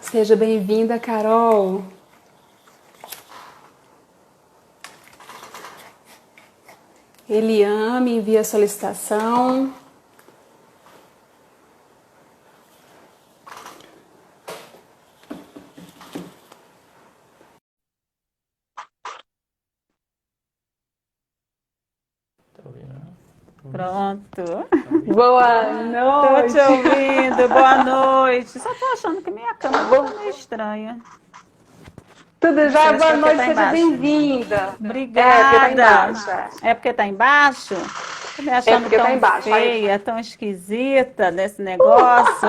Seja bem-vinda, Carol. Eliane me envia a solicitação. Pronto. Boa Tô noite. te ouvindo, boa noite. Só tô achando que minha câmera tá meio estranha. Tudo já? Acho que Boa é porque noite, tá seja embaixo. bem-vinda. É, porque tá Obrigada. embaixo. É porque tá embaixo? Tô me É achando porque tá tão embaixo. feia, tão esquisita nesse negócio.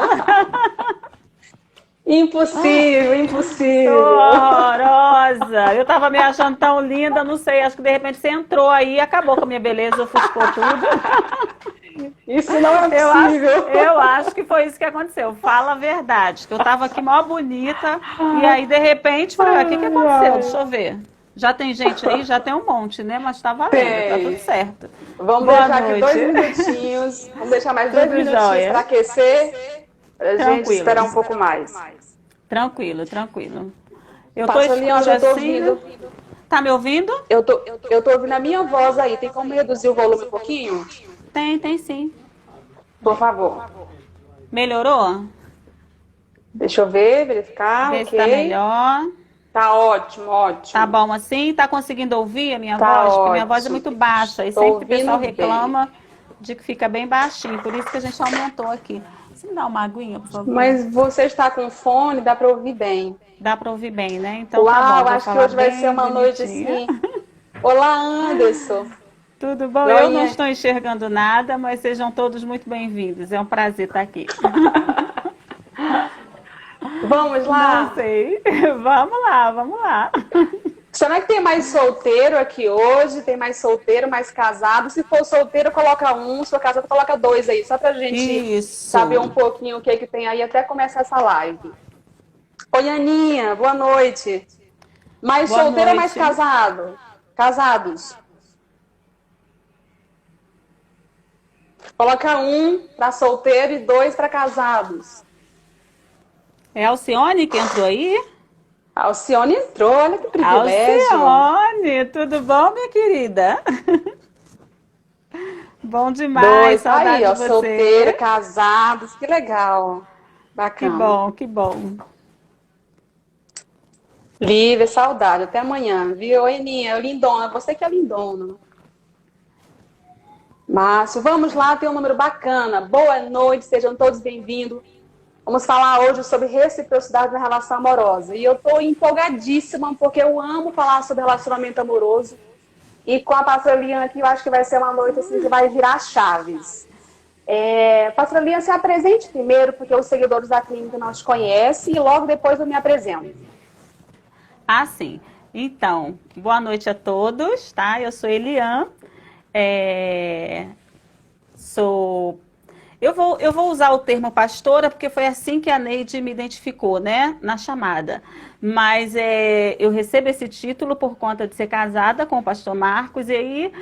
Impossível, Tô impossível. horrorosa. Eu tava me achando tão linda, não sei, acho que de repente você entrou aí e acabou com a minha beleza, ofuscou tudo. Isso não é Eu acho, possível. eu acho que foi isso que aconteceu. Fala a verdade, que eu tava aqui mó bonita e aí de repente falei, "Ué, o que que Ai, aconteceu? ai. Deixa eu ver. Já tem gente aí, já tem um monte, né? Mas tá valendo, tá tudo Tem. certo. Vamos Boa deixar aqui noite. 2 minutinhos. Vamos deixar mais dois Tudo minutinhos para jóia. aquecer, para a gente esperar Tranquilo. um pouco mais. Tranquilo, tranquilo. Eu tô Pastor Leandro, escura eu tô assim, né? ouvindo. Tá me ouvindo? Eu tô ouvindo a minha voz aí. Tem como reduzir o volume um pouquinho? Tem sim. Por favor. Melhorou? Deixa eu ver, verificar, Vê se tá ok. melhor. Tá ótimo, Tá ótimo. bom assim? Tá conseguindo ouvir a minha Tá voz? Porque minha voz é ótimo. muito baixa e Estou sempre o ouvindo pessoal bem. reclama de que fica bem baixinho. Por isso que a gente aumentou aqui. Você me dá uma aguinha, por favor? Mas você está com fone, dá para ouvir bem. Dá para ouvir bem, né? Então tá bom, Uau, vou acho que falar hoje vai ser bem uma noite bonitinha. assim. Olá, Anderson. Tudo bom? Eu não Joinha. estou enxergando nada, mas sejam todos muito bem-vindos. É um prazer estar aqui. Vamos Não lá? sei. Vamos lá, vamos lá. Será que tem mais solteiro aqui hoje? Tem mais solteiro, mais casado? Se for solteiro, coloca um. Se for casado, coloca dois aí. Só pra gente saber um Isso. pouquinho o que que tem aí até começar essa live. Oi, Aninha, boa noite. Mais Boa solteiro ou mais noite. casado? Casados. Coloca um para solteiro e dois para casados. É a Alcione que entrou aí? A Alcione entrou, olha que privilégio. Alcione, tudo bom, minha querida? Bom demais, Dois. Aí, saudade de ó, solteiro, você. casados, que legal. Que Bacana. bom, que bom. Lívia, saudade. Até amanhã, viu? Oi, Aninha, lindona. Você que é lindona. Márcio, vamos lá, tem um número bacana. Boa noite, sejam todos bem-vindos. Vamos falar hoje sobre reciprocidade na relação amorosa. E eu estou empolgadíssima, porque eu amo falar sobre relacionamento amoroso. E com a pastora Liana aqui, eu acho que vai ser uma noite assim que vai virar chaves. Pastora Liana, se apresente primeiro, porque os seguidores da clínica não te conhecem, e logo depois eu me apresento. Ah, sim. Então, boa noite a todos, tá? Eu sou Eliane, é, sou... Eu vou usar o termo pastora porque foi assim que a Neide me identificou, né, na chamada. Mas eu recebo esse título por conta de ser casada com o pastor Marcos, e aí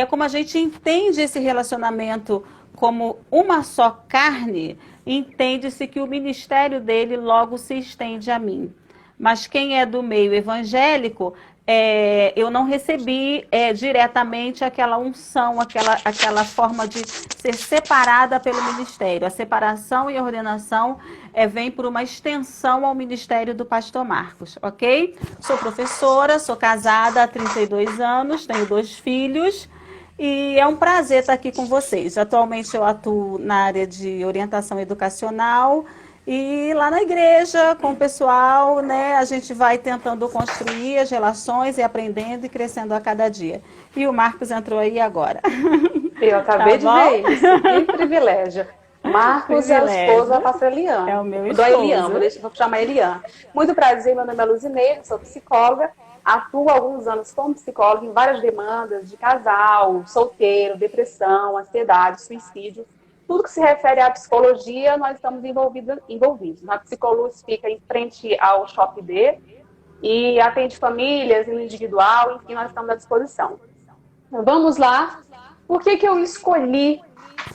como a gente entende esse relacionamento como uma só carne, entende-se que o ministério dele logo se estende a mim. Mas quem é do meio evangélico, eu não recebi diretamente aquela unção, aquela forma de ser separada pelo ministério. A separação e a ordenação vem por uma extensão ao ministério do pastor Marcos, ok? Sou professora, sou casada há 32 anos, tenho 2 filhos. E é um prazer estar aqui com vocês. Atualmente eu atuo na área de orientação educacional e lá na igreja, com o pessoal, né, a gente vai tentando construir as relações e aprendendo e crescendo a cada dia. E o Marcos entrou aí agora. Eu Tá acabei de bom? ver isso, que privilégio. Marcos é o esposo da Privilégio. pastora É Eliane. o meu Da Eliane, esposo. vou chamar Eliane. Muito prazer, meu nome é Luzineide, sou psicóloga. Atuo há alguns anos como psicóloga em várias demandas de casal, solteiro, depressão, ansiedade, suicídio. Tudo que se refere à psicologia, nós estamos envolvidos. Na Psicoluz fica em frente ao Shop D e atende famílias, individual, enfim, nós estamos à disposição. Vamos lá. Por que eu escolhi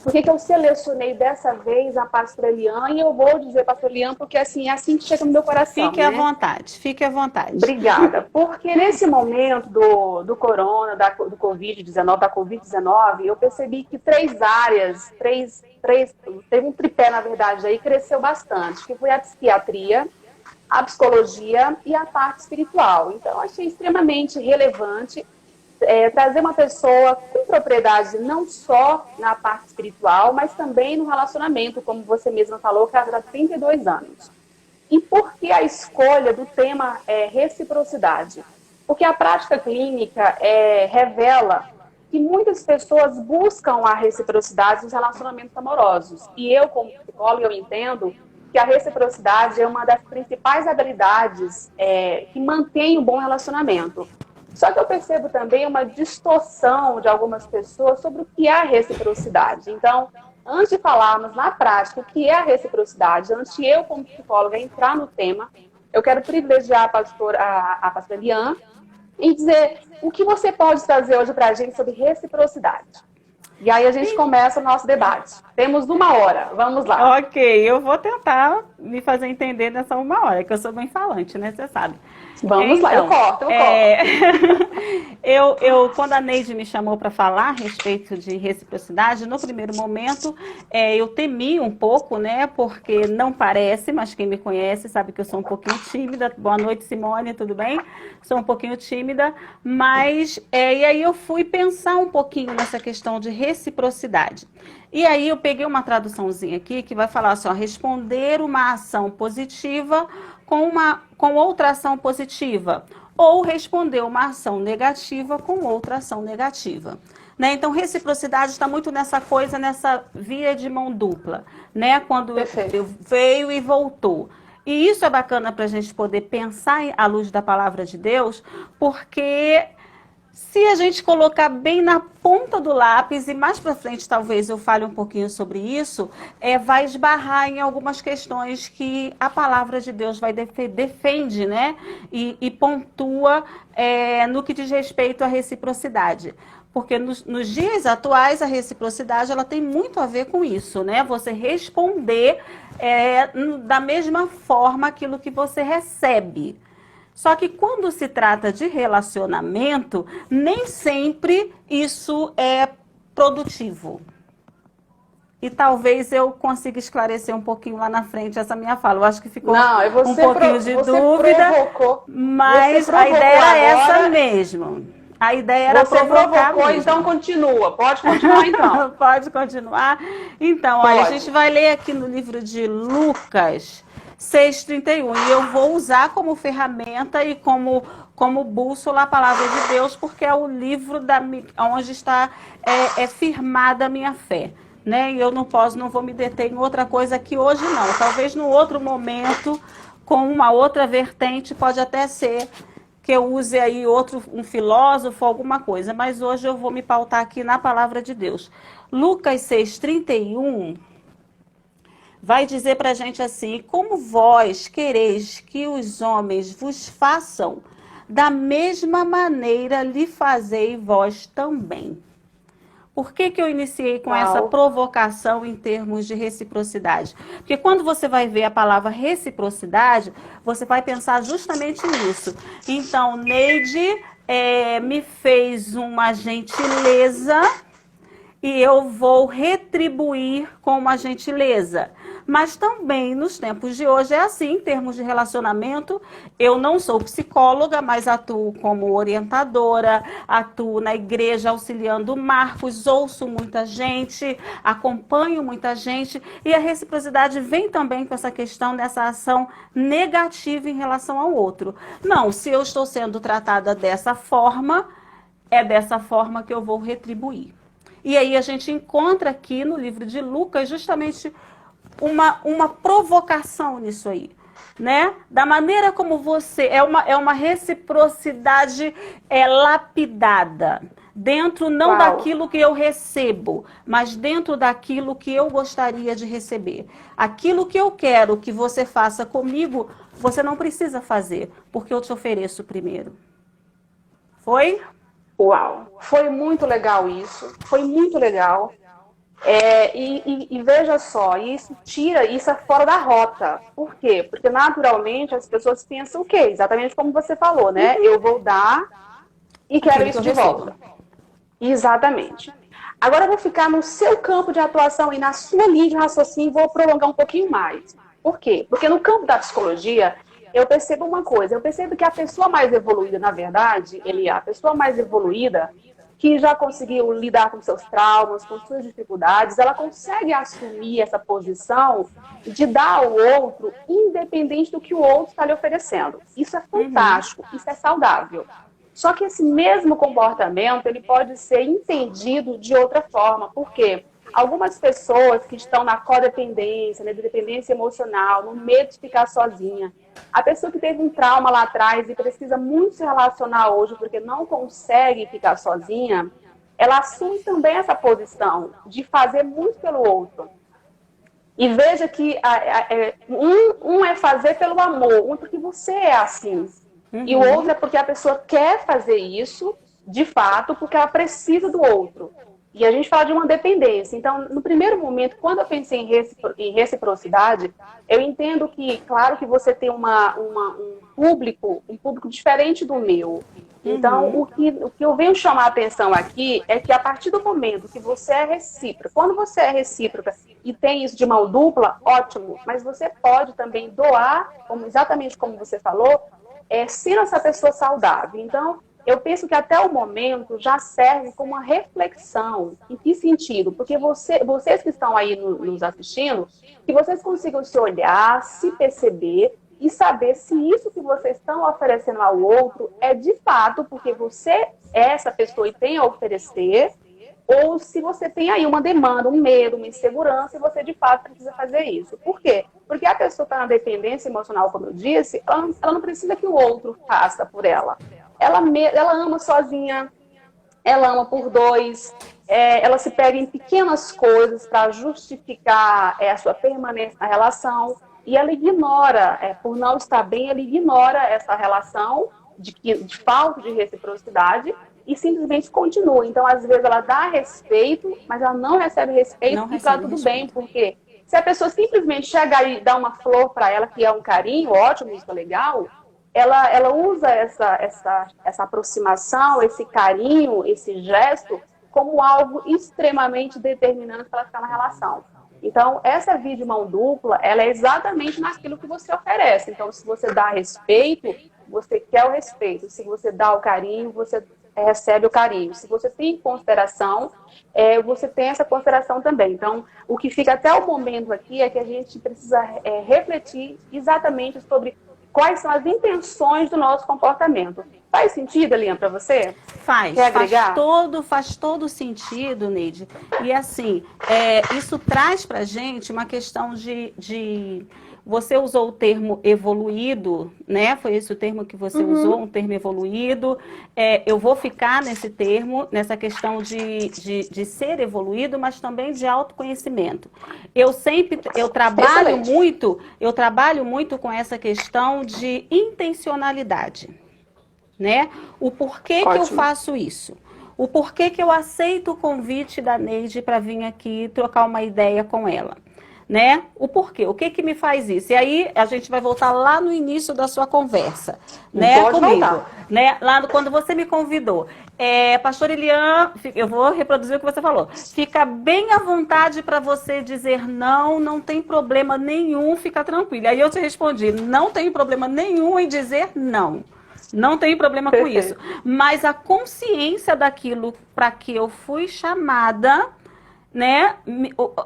Por que eu selecionei dessa vez a pastora Eliane? E eu vou dizer pastora Eliane porque assim, é assim que chega no meu coração, Fique à né? vontade, fique à vontade. Obrigada. Porque nesse momento do corona, do Covid-19, da Covid-19, eu percebi que três áreas, teve um tripé, na verdade, aí cresceu bastante, que foi a psiquiatria, a psicologia e a parte espiritual. Então, eu achei extremamente relevante trazer uma pessoa com propriedade não só na parte espiritual, mas também no relacionamento, como você mesma falou, casada há 32 anos. E por que a escolha do tema reciprocidade? Porque a prática clínica revela que muitas pessoas buscam a reciprocidade nos relacionamentos amorosos. E eu, como psicóloga, eu entendo que a reciprocidade é uma das principais habilidades que mantém um bom relacionamento. Só que eu percebo também uma distorção de algumas pessoas sobre o que é a reciprocidade. Então, antes de falarmos na prática o que é a reciprocidade, antes de eu, como psicóloga, entrar no tema, eu quero privilegiar a pastora Eliane e dizer o que você pode trazer hoje para a gente sobre reciprocidade. E aí a gente começa o nosso debate. Temos 1 hora, vamos lá. Ok, eu vou tentar me fazer entender nessa 1 hora, que eu sou bem falante, né? Você sabe. Vamos lá, eu corto. Quando a Neide me chamou para falar a respeito de reciprocidade, no primeiro momento eu temi um pouco, né? Porque não parece, mas quem me conhece sabe que eu sou um pouquinho tímida. Boa noite, Simone, tudo bem? Sou um pouquinho tímida, mas e aí eu fui pensar um pouquinho nessa questão de reciprocidade. E aí eu peguei uma traduçãozinha aqui que vai falar assim, ó, responder uma ação positiva com outra ação positiva, ou responder uma ação negativa com outra ação negativa. Né? Então, reciprocidade está muito nessa coisa, nessa via de mão dupla, né? Quando veio e voltou. E isso é bacana para a gente poder pensar à luz da palavra de Deus, porque se a gente colocar bem na ponta do lápis, e mais para frente talvez eu fale um pouquinho sobre isso, vai esbarrar em algumas questões que a palavra de Deus defende, né? E pontua no que diz respeito à reciprocidade. Porque nos dias atuais a reciprocidade ela tem muito a ver com isso, né? Você responder da mesma forma aquilo que você recebe. Só que quando se trata de relacionamento, nem sempre isso é produtivo. E talvez eu consiga esclarecer um pouquinho lá na frente essa minha fala. Eu acho que ficou um pouquinho de dúvida, mas a ideia era essa mesmo. A ideia era provocar mesmo. Então continua. Pode continuar então. Pode continuar. Então, olha, a gente vai ler aqui no livro de Lucas 6:31. E eu vou usar como ferramenta e como bússola a palavra de Deus, porque é o livro onde está firmada a minha fé. Né? E eu não vou me deter em outra coisa aqui hoje, não. Talvez no outro momento, com uma outra vertente, pode até ser que eu use aí um filósofo, alguma coisa. Mas hoje eu vou me pautar aqui na palavra de Deus. Lucas 6:31 vai dizer para a gente assim, como vós quereis que os homens vos façam, da mesma maneira lhe fazei vós também. Por que eu iniciei com essa provocação em termos de reciprocidade? Porque quando você vai ver a palavra reciprocidade, você vai pensar justamente nisso. Então, Neide me fez uma gentileza e eu vou retribuir com uma gentileza. Mas também nos tempos de hoje é assim, em termos de relacionamento. Eu não sou psicóloga, mas atuo como orientadora, atuo na igreja auxiliando Marcos, ouço muita gente, acompanho muita gente. E a reciprocidade vem também com essa questão dessa ação negativa em relação ao outro. Não, se eu estou sendo tratada dessa forma, é dessa forma que eu vou retribuir. E aí a gente encontra aqui no livro de Lucas justamente uma provocação nisso aí, né? Da maneira como você... É uma reciprocidade lapidada. Dentro não daquilo que eu recebo, mas dentro daquilo que eu gostaria de receber. Aquilo que eu quero que você faça comigo, você não precisa fazer, porque eu te ofereço primeiro. Foi? Uau! Foi muito legal isso. Foi muito legal. E veja só, isso é fora da rota. Por quê? Porque naturalmente as pessoas pensam o quê? Exatamente como você falou, né? Eu vou dar e quero isso de volta. Exatamente. Agora eu vou ficar no seu campo de atuação e na sua linha de raciocínio e vou prolongar um pouquinho mais. Por quê? Porque no campo da psicologia, eu percebo uma coisa. Eu percebo que a pessoa mais evoluída, na verdade, a pessoa mais evoluída, que já conseguiu lidar com seus traumas, com suas dificuldades, ela consegue assumir essa posição de dar ao outro, independente do que o outro está lhe oferecendo. Isso é fantástico, isso é saudável. Só que esse mesmo comportamento, ele pode ser entendido de outra forma. Por quê? Algumas pessoas que estão na codependência, na dependência emocional, no medo de ficar sozinha, a pessoa que teve um trauma lá atrás e precisa muito se relacionar hoje porque não consegue ficar sozinha, ela assume também essa posição de fazer muito pelo outro. E veja que um é fazer pelo amor, um porque você é assim. E o outro é porque a pessoa quer fazer isso, de fato, porque ela precisa do outro. E a gente fala de uma dependência. Então, no primeiro momento, quando eu pensei em reciprocidade, eu entendo que, claro que você tem um público diferente do meu. Então, o que eu venho chamar a atenção aqui é que a partir do momento que você é recíproca, quando você é recíproca e tem isso de mão dupla, ótimo, mas você pode também doar, exatamente como você falou, sendo essa pessoa saudável. Então, eu penso que até o momento já serve como uma reflexão. Em que sentido? Porque vocês que estão aí nos assistindo, que vocês consigam se olhar, se perceber e saber se isso que vocês estão oferecendo ao outro é de fato porque você é essa pessoa e tem a oferecer, ou se você tem aí uma demanda, um medo, uma insegurança e você de fato precisa fazer isso. Por quê? Porque a pessoa está na dependência emocional, como eu disse, ela não precisa que o outro faça por ela. Ela ama sozinha, ela ama por dois, ela se pega em pequenas coisas para justificar a sua permanência na relação e ela ignora, por não estar bem, ela ignora essa relação de falta de reciprocidade e simplesmente continua. Então, às vezes, ela dá respeito, mas ela não recebe respeito e está tudo bem, porque se a pessoa simplesmente chegar e dar uma flor para ela, que é um carinho, ótimo, isso é legal, ela usa essa aproximação, esse carinho, esse gesto, como algo extremamente determinante para ela ficar na relação. Então, essa via de mão dupla, ela é exatamente naquilo que você oferece. Então, se você dá respeito, você quer o respeito. Se você dá o carinho, você recebe o carinho. Se você tem consideração, você tem essa consideração também. Então, o que fica até o momento aqui é que a gente precisa refletir exatamente sobre quais são as intenções do nosso comportamento. Faz sentido, Eliane, para você? Faz. Faz todo sentido, Neide. E assim, isso traz para a gente uma questão de... Você usou o termo evoluído, né? Foi esse o termo que você usou, um termo evoluído. Eu vou ficar nesse termo, nessa questão de ser evoluído, mas também de autoconhecimento. Eu trabalho muito com essa questão de intencionalidade, né? O porquê que eu faço isso? O porquê que eu aceito o convite da Neide para vir aqui trocar uma ideia com ela? Né? O porquê, o que me faz isso? E aí a gente vai voltar lá no início da sua conversa, né, comigo, né? Quando você me convidou. Pastor Eliane, eu vou reproduzir o que você falou. Fica bem à vontade para você dizer não, não tem problema nenhum, fica tranquila. Aí eu te respondi, não tem problema nenhum em dizer não. Não tem problema com isso. Mas a consciência daquilo para que eu fui chamada, né?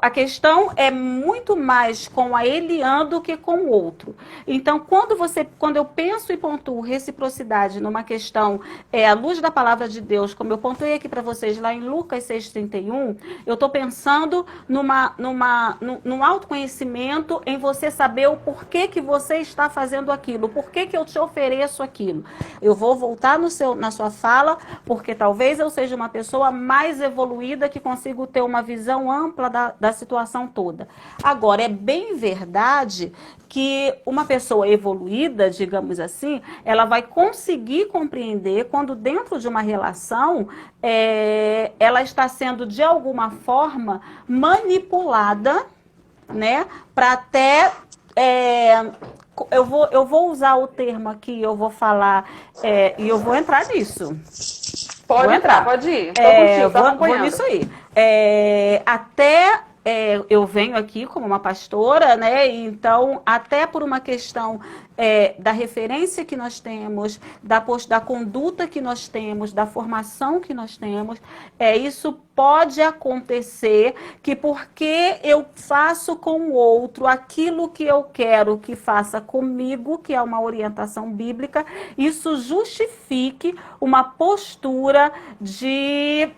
A questão é muito mais com a Eliane do que com o outro. Então, quando eu penso e pontuo reciprocidade numa questão, à luz da palavra de Deus, como eu pontuei aqui para vocês lá em Lucas 6,31, eu estou pensando num autoconhecimento, em você saber o porquê que você está fazendo aquilo, o porquê que eu te ofereço aquilo. Eu vou voltar na sua fala, porque talvez eu seja uma pessoa mais evoluída que consigo ter uma visão visão ampla da situação toda. Agora, é bem verdade que uma pessoa evoluída, digamos assim, ela vai conseguir compreender quando dentro de uma relação ela está sendo de alguma forma manipulada, né, para até eu vou usar o termo aqui, eu vou falar e eu vou entrar nisso. Pode entrar, pode ir. Tô contigo, tô acompanhando. Vou nisso aí. Eu venho aqui como uma pastora, né? Então, até por uma questão da referência que nós temos, da conduta que nós temos, da formação que nós temos, isso pode acontecer que porque eu faço com o outro aquilo que eu quero que faça comigo, que é uma orientação bíblica, isso justifique uma postura de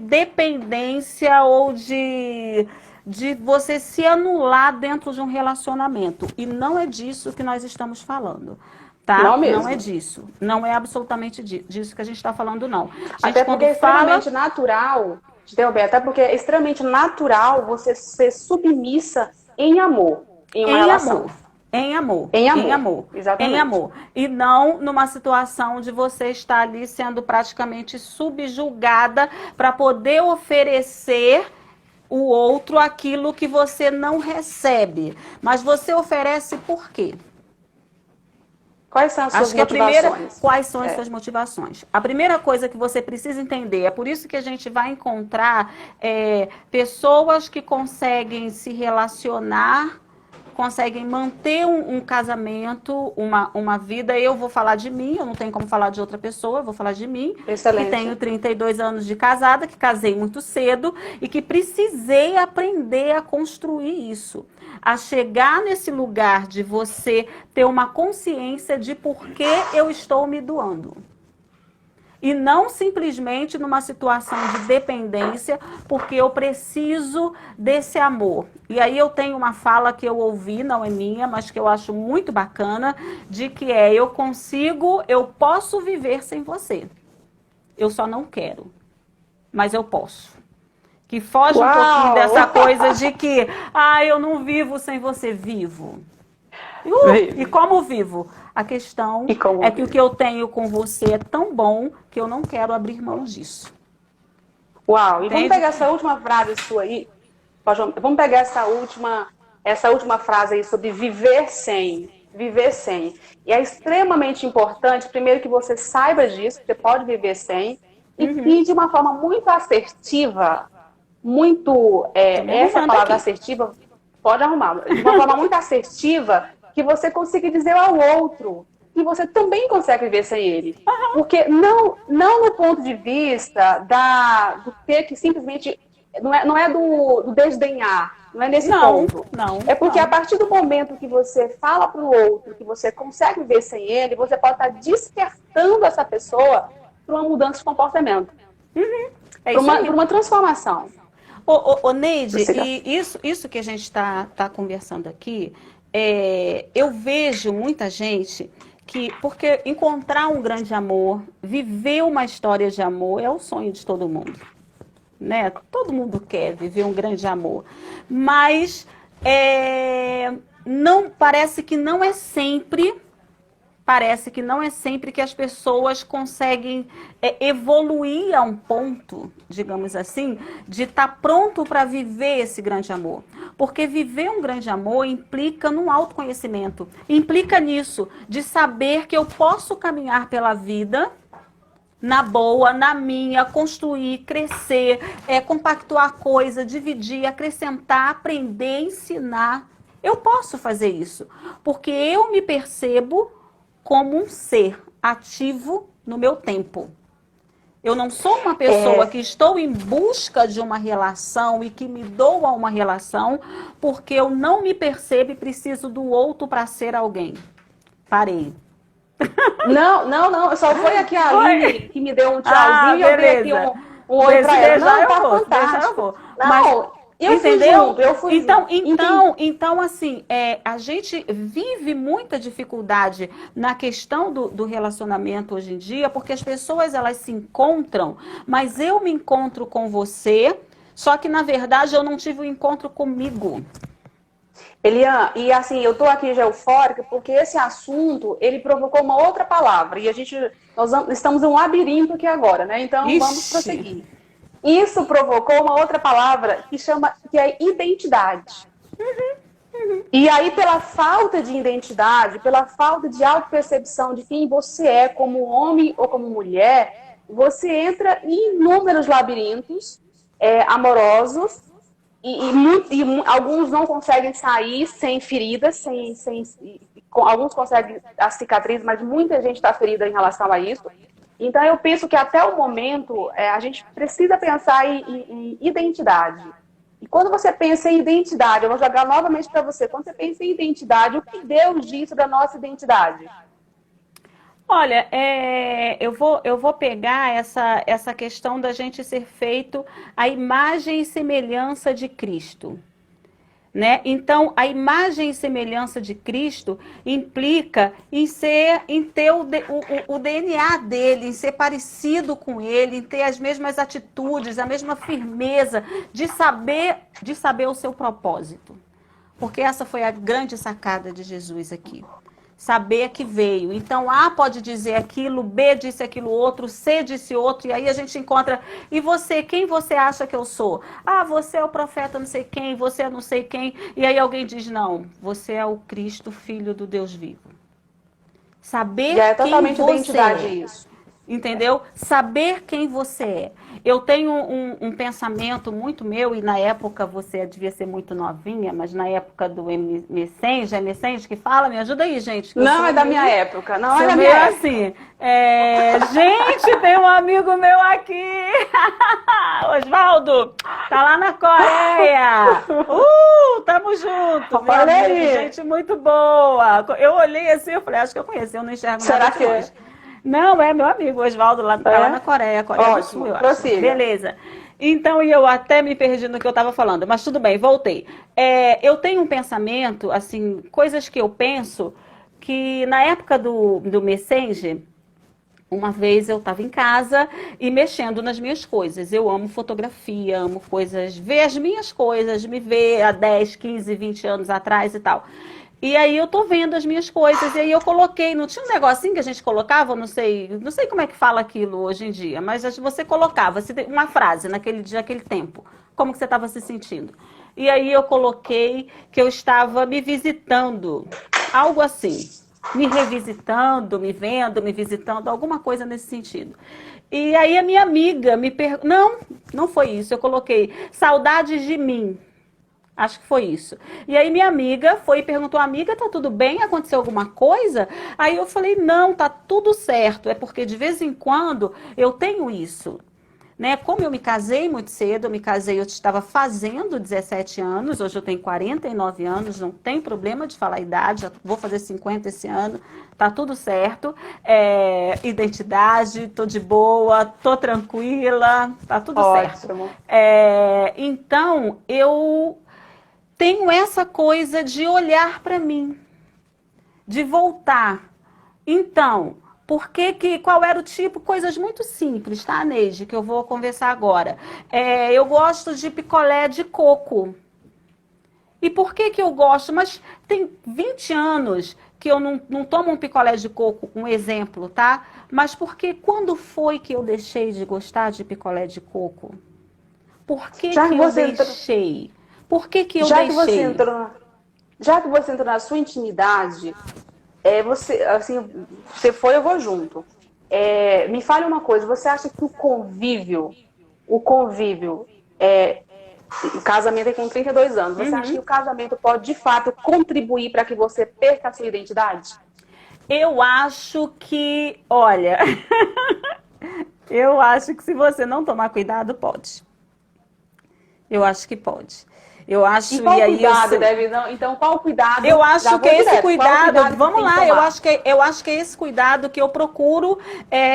dependência ou de você se anular dentro de um relacionamento. E não é disso que nós estamos falando. Tá? Não mesmo. Não é disso. Não é absolutamente disso que a gente está falando, não. Até porque é extremamente natural, até porque é extremamente natural você ser submissa em amor, em uma relação. Em amor. Exatamente. Em amor. E não numa situação de você estar ali sendo praticamente subjugada para poder oferecer o outro aquilo que você não recebe. Mas você oferece por quê? Quais são as suas motivações? Quais são as suas motivações? A primeira coisa que você precisa entender, é por isso que a gente vai encontrar pessoas que conseguem se relacionar, conseguem manter um casamento, uma vida. Eu vou falar de mim, eu não tenho como falar de outra pessoa, eu vou falar de mim. Excelente. Que tenho 32 anos de casada, que casei muito cedo e que precisei aprender a construir isso. A chegar nesse lugar de você ter uma consciência de por que eu estou me doando. E não simplesmente numa situação de dependência, porque eu preciso desse amor. E aí eu tenho uma fala que eu ouvi, não é minha, mas que eu acho muito bacana, de que eu posso viver sem você. Eu só não quero, mas eu posso. Que foge um pouquinho dessa coisa de que, eu não vivo sem você, vivo. E como vivo? A questão é que o que eu tenho com você é tão bom que eu não quero abrir mão disso. Uau! E vamos pegar essa última frase sua aí. Vamos pegar essa última frase aí sobre viver sem. Viver sem. E é extremamente importante, primeiro, que você saiba disso, que você pode viver sem, e de uma forma muito assertiva, essa palavra assertiva, pode arrumar, de uma forma muito assertiva, que você consiga dizer ao outro que você também consegue viver sem ele. Porque não no ponto de vista do ter que simplesmente... Não é do desdenhar, não é nesse ponto. É porque a partir do momento que você fala para o outro que você consegue viver sem ele, você pode estar despertando essa pessoa para uma mudança de comportamento. Para uma transformação. Neide, e isso que a gente está conversando aqui, eu vejo muita gente porque encontrar um grande amor, viver uma história de amor é o sonho de todo mundo, né? Todo mundo quer viver um grande amor, mas parece que não é sempre que as pessoas conseguem evoluir a um ponto, digamos assim, de estar pronto para viver esse grande amor. Porque viver um grande amor implica num autoconhecimento, implica nisso, de saber que eu posso caminhar pela vida na boa, na minha, construir, crescer, compactuar coisa, dividir, acrescentar, aprender, ensinar. Eu posso fazer isso, porque eu me percebo como um ser ativo no meu tempo. Eu não sou uma pessoa que estou em busca de uma relação e que me dou a uma relação porque eu não me percebo e preciso do outro para ser alguém. Parei. Não. Só foi aqui a Aline que me deu um tchauzinho e eu dei aqui um oi pra ela. Não, tá fantástico. Não, entendeu? Eu fui então, assim, a gente vive muita dificuldade na questão do relacionamento hoje em dia, porque as pessoas, elas se encontram, mas eu me encontro com você Só que, na verdade, eu não tive um encontro comigo. Elian, e assim, eu tô aqui já eufórica porque esse assunto, ele provocou uma outra palavra. E nós estamos em um labirinto aqui agora, né? Então, vamos Ixi. prosseguir. Isso provocou uma outra palavra que é identidade. E aí, pela falta de identidade, pela falta de autopercepção de quem você é como homem ou como mulher, você entra em inúmeros labirintos amorosos e alguns não conseguem sair sem feridas, alguns conseguem a cicatriz, mas muita gente está ferida em relação a isso. Então, eu penso que até o momento a gente precisa pensar em identidade. E quando você pensa em identidade, eu vou jogar novamente para você, quando você pensa em identidade, o que Deus disse da nossa identidade? Olha, eu vou pegar essa questão da gente ser feito à imagem e semelhança de Cristo. Né? Então, a imagem e semelhança de Cristo implica em ter o DNA dele, em ser parecido com ele, em ter as mesmas atitudes, a mesma firmeza de saber o seu propósito. Porque essa foi a grande sacada de Jesus aqui. Saber que veio. Então, A pode dizer aquilo, B disse aquilo outro, C disse outro, e aí a gente encontra. E você, quem você acha que eu sou? Ah, você é o profeta não sei quem, você é não sei quem. E aí alguém diz, não, você é o Cristo, Filho do Deus vivo. Saber totalmente quem você identidade é. isso. Entendeu? Saber quem você é. Eu tenho um pensamento muito meu, e na época você devia ser muito novinha, mas na época do Messenger que fala, me ajuda aí, gente. Não é da minha época, não é da minha época. Assim, gente, tem um amigo meu aqui, Osvaldo, tá lá na Coreia. Tamo junto. Olha aí. Gente muito boa. Eu olhei assim, eu falei, acho que eu conheci, eu não enxergo nada. Será que é? Não, é meu amigo, Osvaldo, tá lá na Coreia. Coreia do Sul, eu acho. Beleza. Então, e eu até me perdi no que eu estava falando, mas tudo bem, voltei. Eu tenho um pensamento, assim, coisas que eu penso, que na época do Messenger, uma vez eu estava em casa e mexendo nas minhas coisas. Eu amo fotografia, amo coisas, ver as minhas coisas, me ver há 10, 15, 20 anos atrás e tal. E aí eu tô vendo as minhas coisas, e aí eu coloquei, não tinha um negocinho que a gente colocava, não sei como é que fala aquilo hoje em dia, mas você colocava uma frase naquele dia, naquele tempo, como que você estava se sentindo. E aí eu coloquei que eu estava me visitando, algo assim, me revisitando, me vendo, me visitando, alguma coisa nesse sentido. E aí a minha amiga me perguntou, não foi isso, eu coloquei saudades de mim. Acho que foi isso. E aí minha amiga foi e perguntou, amiga, tá tudo bem? Aconteceu alguma coisa? Aí eu falei, não, tá tudo certo. É porque de vez em quando eu tenho isso. Né? Como eu me casei muito cedo, eu estava fazendo 17 anos, hoje eu tenho 49 anos, não tem problema de falar a idade, já vou fazer 50 esse ano, tá tudo certo. Identidade, tô de boa, tô tranquila, tá tudo certo. Então, eu tenho essa coisa de olhar para mim, de voltar. Então, qual era o tipo? Coisas muito simples, tá, Neide? Que eu vou conversar agora. Eu gosto de picolé de coco. E por que eu gosto? Mas tem 20 anos que eu não tomo um picolé de coco, um exemplo, tá? Mas porque quando foi que eu deixei de gostar de picolé de coco? Por que eu deixei? Por que eu deixei? Já que você entrou na sua intimidade, você foi, eu vou junto. Me fale uma coisa, você acha que o convívio, o casamento é com 32 anos, você acha que o casamento pode, de fato, contribuir para que você perca a sua identidade? Eu acho que, olha, eu acho que se você não tomar cuidado, pode. Eu acho que pode. Eu acho, e qual cuidado deve não? Então, qual cuidado? Eu acho que esse cuidado, vamos lá, eu acho que é esse cuidado que eu procuro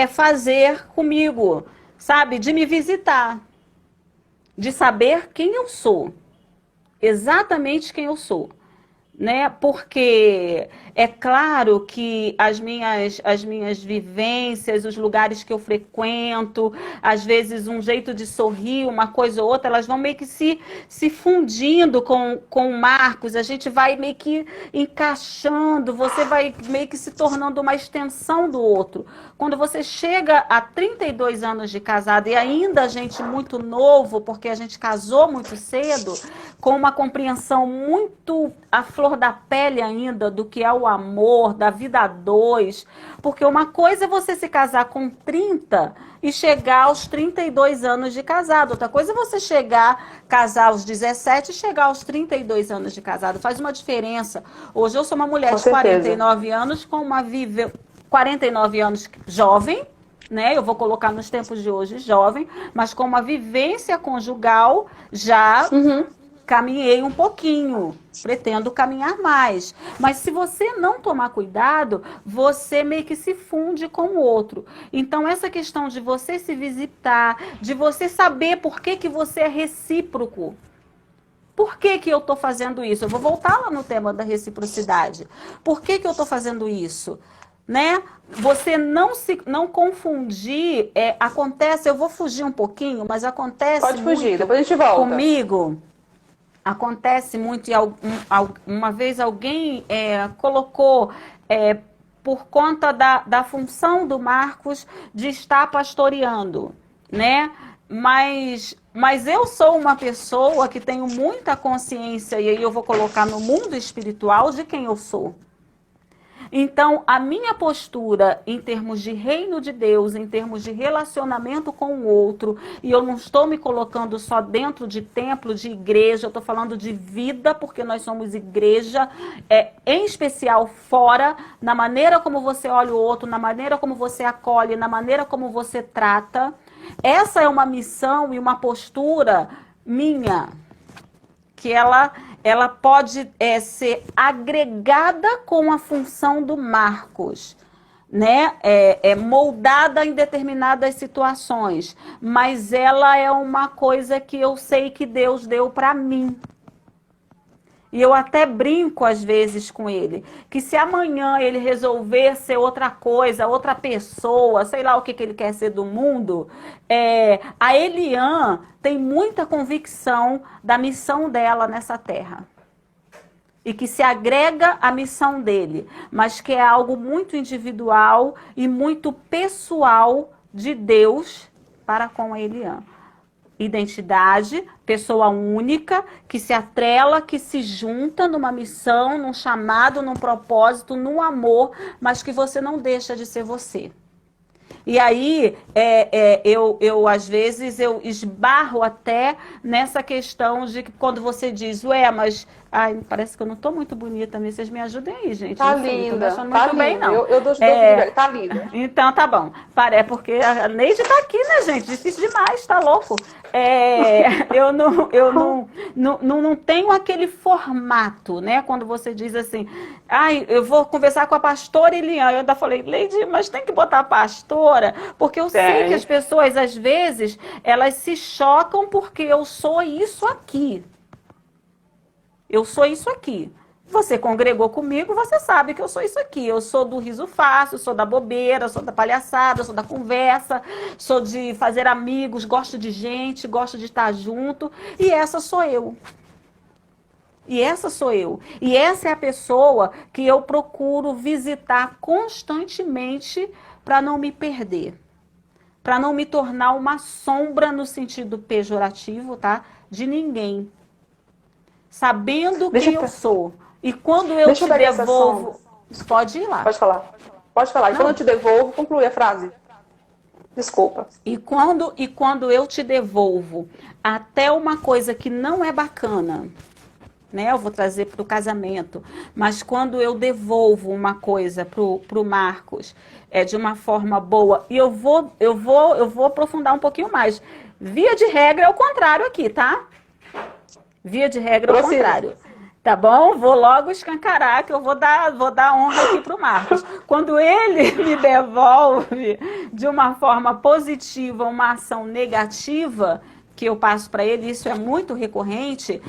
fazer comigo, sabe? De me visitar, de saber quem eu sou, exatamente quem eu sou. né? Porque é claro que as minhas vivências, os lugares que eu frequento, às vezes um jeito de sorrir, uma coisa ou outra, elas vão meio que se fundindo com o Marcos, a gente vai meio que encaixando, você vai meio que se tornando uma extensão do outro. Quando você chega a 32 anos de casado e ainda a gente muito novo, porque a gente casou muito cedo, com uma compreensão muito à flor da pele ainda do que é o amor, da vida a dois. Porque uma coisa é você se casar com 30 e chegar aos 32 anos de casado. Outra coisa é você casar aos 17 e chegar aos 32 anos de casado. Faz uma diferença. Hoje eu sou uma mulher de 49 anos com 49 anos jovem, né? Eu vou colocar nos tempos de hoje jovem, mas com uma vivência conjugal já caminhei um pouquinho, pretendo caminhar mais. Mas se você não tomar cuidado, você meio que se funde com o outro. Então essa questão de você se visitar, de você saber por que você é recíproco. Por que eu estou fazendo isso? Eu vou voltar lá no tema da reciprocidade. Por que eu estou fazendo isso? Né? Você não confundir, acontece, eu vou fugir um pouquinho, mas acontece Pode fugir, muito depois a gente volta. Comigo, acontece muito, e uma vez alguém colocou, por conta da função do Marcos de estar pastoreando, né? Mas eu sou uma pessoa que tenho muita consciência, e aí eu vou colocar no mundo espiritual de quem eu sou. Então, a minha postura em termos de reino de Deus, em termos de relacionamento com o outro, e eu não estou me colocando só dentro de templo, de igreja, eu estou falando de vida, porque nós somos igreja, em especial fora, na maneira como você olha o outro, na maneira como você acolhe, na maneira como você trata. Essa é uma missão e uma postura minha, que ela pode ser agregada com a função do Marcos, né? Moldada em determinadas situações, mas ela é uma coisa que eu sei que Deus deu para mim. E eu até brinco às vezes com ele, que se amanhã ele resolver ser outra coisa, outra pessoa, sei lá o que ele quer ser do mundo, a Eliane tem muita convicção da missão dela nessa terra. E que se agrega à missão dele, mas que é algo muito individual e muito pessoal de Deus para com a Eliane. Identidade, pessoa única, que se atrela, que se junta numa missão, num chamado, num propósito, num amor, mas que você não deixa de ser você. E aí, eu às vezes, eu esbarro até nessa questão de que quando você diz, mas parece que eu não estou muito bonita mesmo, vocês me ajudem aí, gente. Tá não sei, linda, não tô achando tá muito linda. bem, não. Eu dou feedback, tá linda. Então, tá bom. Porque a Neide tá aqui, né, gente? Difícil demais, tá louco? Eu não tenho aquele formato, né? Quando você diz assim, eu vou conversar com a pastora Eliane. Eu ainda falei, Neide, mas tem que botar a pastora, porque eu sei que as pessoas, às vezes, elas se chocam porque eu sou isso aqui. Eu sou isso aqui. Você congregou comigo, você sabe que eu sou isso aqui. Eu sou do riso fácil, sou da bobeira, sou da palhaçada, sou da conversa, sou de fazer amigos, gosto de gente, gosto de estar junto. E essa sou eu. E essa sou eu. E essa é a pessoa que eu procuro visitar constantemente para não me perder. Para não me tornar uma sombra no sentido pejorativo, tá? De ninguém. Sabendo quem eu sou. E quando eu te devolvo... Pode ir lá. Pode falar. Pode falar. E quando eu te devolvo, conclui a frase. Desculpa. E quando eu te devolvo até uma coisa que não é bacana, né? Eu vou trazer para o casamento. Mas quando eu devolvo uma coisa pro Marcos, de uma forma boa, e eu vou aprofundar um pouquinho mais. Via de regra é o contrário aqui, tá? Via de regra é o contrário. Tá bom? Vou logo escancarar que eu vou dar honra aqui pro Marcos. Quando ele me devolve de uma forma positiva uma ação negativa que eu passo para ele, isso é muito recorrente,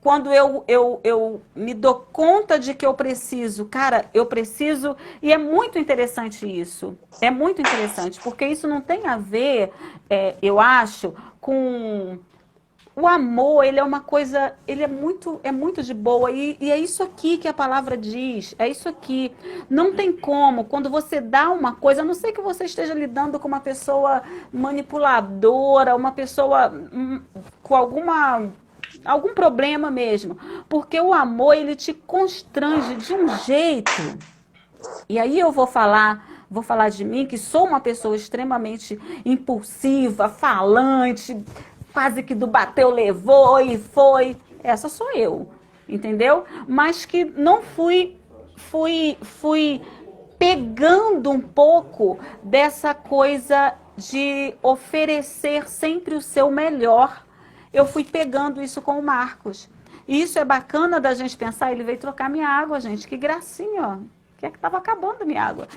quando eu me dou conta de que eu preciso, cara, eu preciso, e é muito interessante isso, é muito interessante, porque isso não tem a ver, eu acho, com o amor. Ele é uma coisa, ele é muito de boa, e é isso aqui que a palavra diz, é isso aqui. Não tem como, quando você dá uma coisa, a não ser que você esteja lidando com uma pessoa manipuladora, uma pessoa com algum problema mesmo, porque o amor, ele te constrange de um jeito. E aí eu vou falar de mim, que sou uma pessoa extremamente impulsiva, falante, quase que do bateu, levou e foi. Essa sou eu, entendeu? Mas que não fui pegando um pouco dessa coisa de oferecer sempre o seu melhor. Eu fui pegando isso com o Marcos. E isso é bacana da gente pensar. Ele veio trocar minha água, gente. Que gracinha, ó. Que é que estava acabando minha água.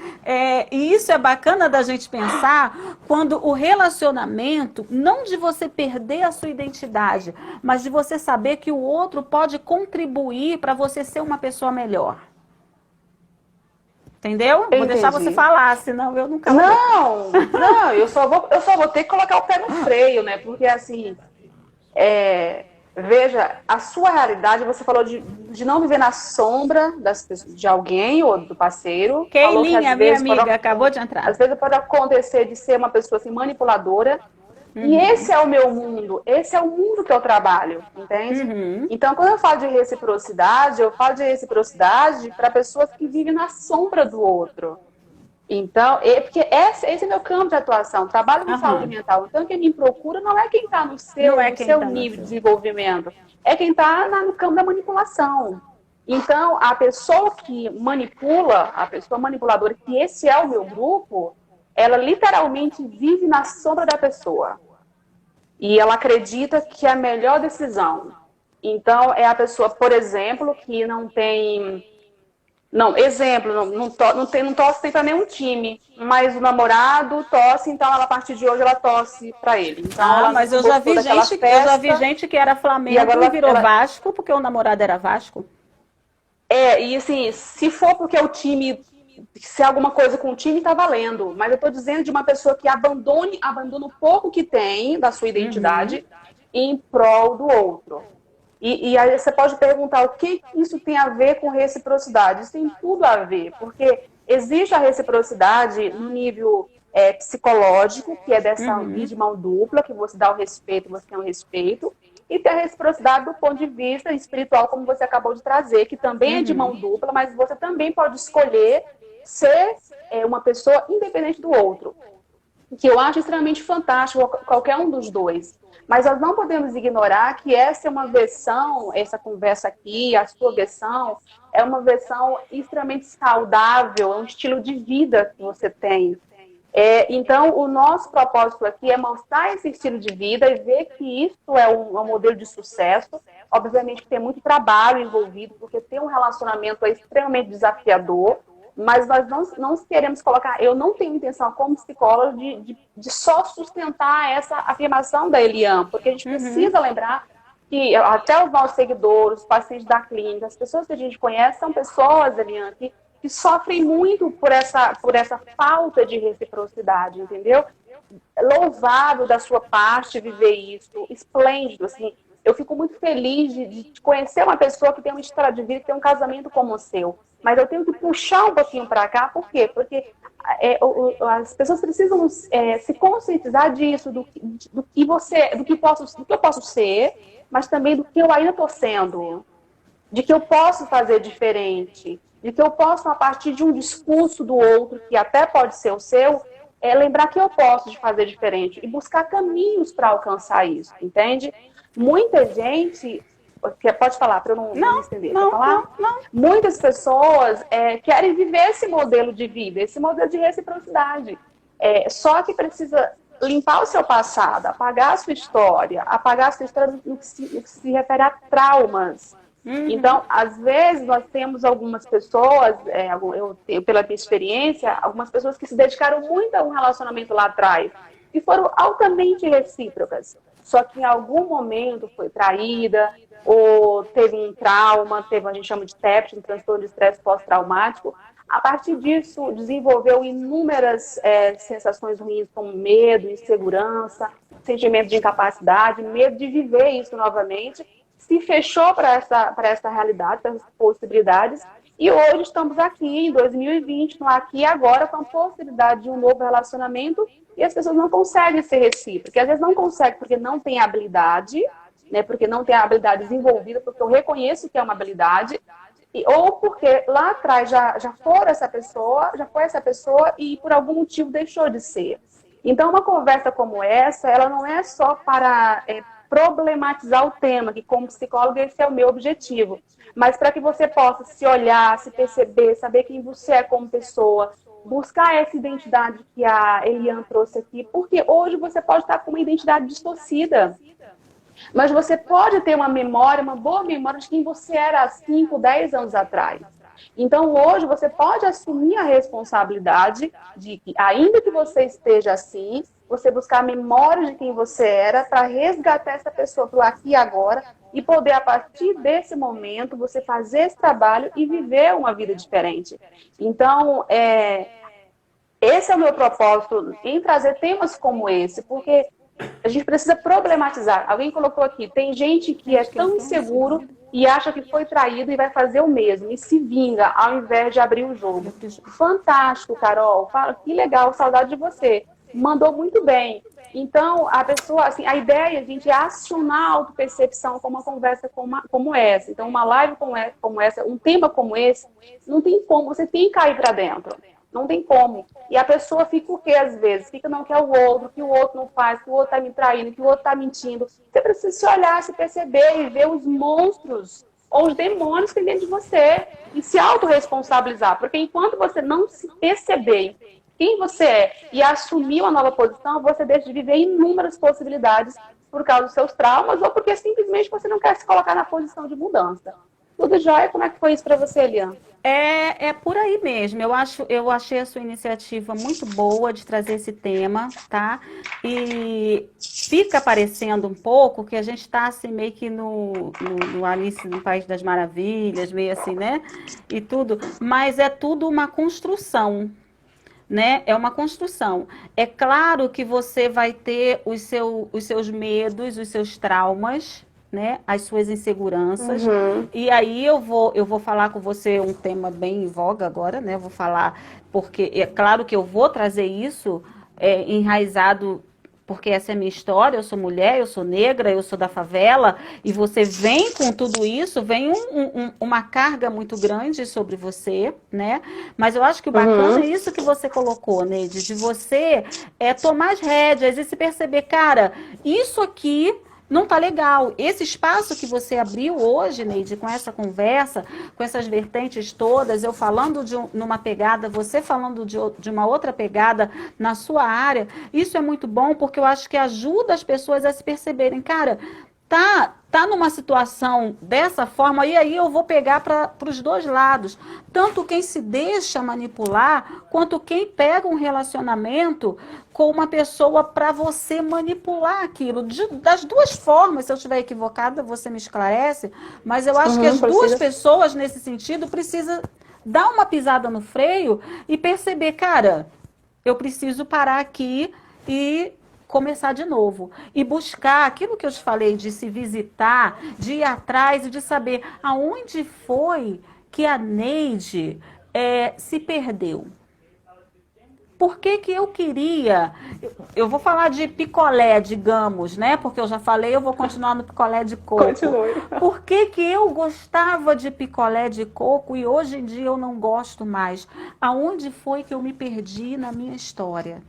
E isso é bacana da gente pensar quando o relacionamento, não de você perder a sua identidade, mas de você saber que o outro pode contribuir para você ser uma pessoa melhor. Entendeu? Vou deixar você falar, senão eu nunca vou. Não, eu só vou ter que colocar o pé no freio, né? Porque assim, veja, a sua realidade, você falou de não viver na sombra de alguém ou do parceiro. Keilinha, minha amiga, acabou de entrar. Às vezes pode acontecer de ser uma pessoa assim, manipuladora. E esse é o meu mundo, esse é o mundo que eu trabalho, entende? Então, quando eu falo de reciprocidade, eu falo de reciprocidade para pessoas que vivem na sombra do outro. Então, porque esse é meu campo de atuação, trabalho com saúde mental. Então, quem me procura não é quem está no seu nível de desenvolvimento, é quem está no campo da manipulação. Então, a pessoa que manipula, a pessoa manipuladora, que esse é o meu grupo, ela literalmente vive na sombra da pessoa. E ela acredita que é a melhor decisão. Então, é a pessoa, por exemplo, que não tem... não torce para nenhum time, mas o namorado torce, então ela, a partir de hoje ela torce para ele. Então, mas eu já vi gente que era Flamengo e virou Vasco porque o namorado era Vasco. E assim, se for porque o time, se alguma coisa com o time, tá valendo. Mas eu tô dizendo de uma pessoa que abandona o pouco que tem da sua identidade em prol do outro. E aí você pode perguntar o que isso tem a ver com reciprocidade. Isso tem tudo a ver, porque existe a reciprocidade no nível psicológico, que é dessa via de mão dupla, que você dá o respeito, você tem o respeito, e tem a reciprocidade do ponto de vista espiritual, como você acabou de trazer, que também é de mão dupla, mas você também pode escolher ser uma pessoa independente do outro, que eu acho extremamente fantástico, qualquer um dos dois. Mas nós não podemos ignorar que essa é uma versão, essa conversa aqui, a sua versão, é uma versão extremamente saudável, é um estilo de vida que você tem. Então, o nosso propósito aqui é mostrar esse estilo de vida e ver que isso é um modelo de sucesso. Obviamente que tem muito trabalho envolvido, porque ter um relacionamento é extremamente desafiador, mas nós não queremos colocar... Eu não tenho intenção, como psicóloga, de só sustentar essa afirmação da Eliane, porque a gente precisa lembrar que até os nossos seguidores, os pacientes da clínica, as pessoas que a gente conhece, são pessoas, Eliane, que sofrem muito por essa falta de reciprocidade, entendeu? Louvável da sua parte viver isso, esplêndido, assim. Eu fico muito feliz de conhecer uma pessoa que tem uma história de vida, que tem um casamento como o seu. Mas eu tenho que puxar um pouquinho para cá, por quê? Porque as pessoas precisam se conscientizar disso, do que eu posso ser, mas também do que eu ainda estou sendo, de que eu posso fazer diferente, de que eu posso, a partir de um discurso do outro, que até pode ser o seu, lembrar que eu posso fazer diferente e buscar caminhos para alcançar isso, entende? Muita gente... Pode falar, para eu não me estender. Não. Muitas pessoas querem viver esse modelo de vida, esse modelo de reciprocidade. Só que precisa limpar o seu passado, apagar a sua história no que se refere a traumas. Então, às vezes, nós temos algumas pessoas, pela minha experiência, algumas pessoas que se dedicaram muito a um relacionamento lá atrás e foram altamente recíprocas. só que em algum momento foi traída, ou teve um trauma, teve, a gente chama de TEPT, um transtorno de estresse pós-traumático. A partir disso, desenvolveu inúmeras sensações ruins, como medo, insegurança, sentimento de incapacidade, medo de viver isso novamente, se fechou para essa realidade, para essas possibilidades, e hoje estamos aqui, em 2020, no aqui e agora, com a possibilidade de um novo relacionamento, e as pessoas não conseguem ser recíprocas, às vezes não conseguem porque não tem habilidade, né, porque não tem a habilidade desenvolvida, porque eu reconheço que é uma habilidade, ou porque lá atrás já foi essa pessoa e por algum motivo deixou de ser. Então, uma conversa como essa, ela não é só para problematizar o tema, que como psicóloga esse é o meu objetivo, mas para que você possa se olhar, se perceber, saber quem você é como pessoa, buscar essa identidade que a Eliane trouxe aqui, porque hoje você pode estar com uma identidade distorcida, mas você pode ter uma memória, uma boa memória de quem você era há 5, 10 anos atrás. Então, hoje, você pode assumir a responsabilidade de que, ainda que você esteja assim, você buscar a memória de quem você era para resgatar essa pessoa para o aqui e agora e poder, a partir desse momento, você fazer esse trabalho e viver uma vida diferente. Então, esse é o meu propósito em trazer temas como esse, porque a gente precisa problematizar. Alguém colocou aqui, tem gente que é tão inseguro e acha que foi traído e vai fazer o mesmo, e se vinga ao invés de abrir o jogo. Fantástico, Carol. Fala, que legal, saudade de você. Mandou muito bem. Então, a pessoa, assim, a ideia, gente, é acionar a autopercepção com uma conversa como essa. Então, uma live como essa, um tema como esse, não tem como, você tem que cair para dentro. Não tem como. E a pessoa fica o quê, às vezes? Fica, não quer o outro, que o outro não faz, que o outro tá me traindo, que o outro tá mentindo. Você precisa se olhar, se perceber e ver os monstros ou os demônios que tem dentro de você e se autorresponsabilizar. Porque enquanto você não se perceber quem você é e assumir uma nova posição, você deixa de viver inúmeras possibilidades por causa dos seus traumas ou porque simplesmente você não quer se colocar na posição de mudança. Tudo jóia? Como é que foi isso para você, Eliane? É por aí mesmo. Eu achei a sua iniciativa muito boa de trazer esse tema, tá? E fica parecendo um pouco que a gente está assim, meio que no Alice no País das Maravilhas, meio assim, né? E tudo. Mas é tudo uma construção, né? É uma construção. É claro que você vai ter os seus medos, os seus traumas, né? As suas inseguranças. Uhum. E aí eu vou falar com você um tema bem em voga agora, né? Eu vou falar, porque é claro que eu vou trazer isso enraizado, porque essa é a minha história, eu sou mulher, eu sou negra, eu sou da favela, e você vem com tudo isso, vem uma carga muito grande sobre você, né? Mas eu acho que o bacana é isso que você colocou, Neide, de você tomar as rédeas e se perceber, cara, isso aqui não tá legal. Esse espaço que você abriu hoje, Neide, com essa conversa, com essas vertentes todas, eu falando numa pegada, você falando de uma outra pegada na sua área, isso é muito bom porque eu acho que ajuda as pessoas a se perceberem, cara, tá numa situação dessa forma, e aí eu vou pegar para os dois lados. Tanto quem se deixa manipular, quanto quem pega um relacionamento com uma pessoa para você manipular aquilo. Das duas formas, se eu estiver equivocada, você me esclarece, mas eu acho que as duas pessoas, nesse sentido, precisam dar uma pisada no freio e perceber, cara, eu preciso parar aqui e começar de novo e buscar aquilo que eu te falei de se visitar, de ir atrás e de saber aonde foi que a Neide se perdeu. Por que que eu queria? Eu vou falar de picolé, digamos, né? Porque eu já falei, eu vou continuar no picolé de coco. Continue. Por que que eu gostava de picolé de coco e hoje em dia eu não gosto mais? Aonde foi que eu me perdi na minha história?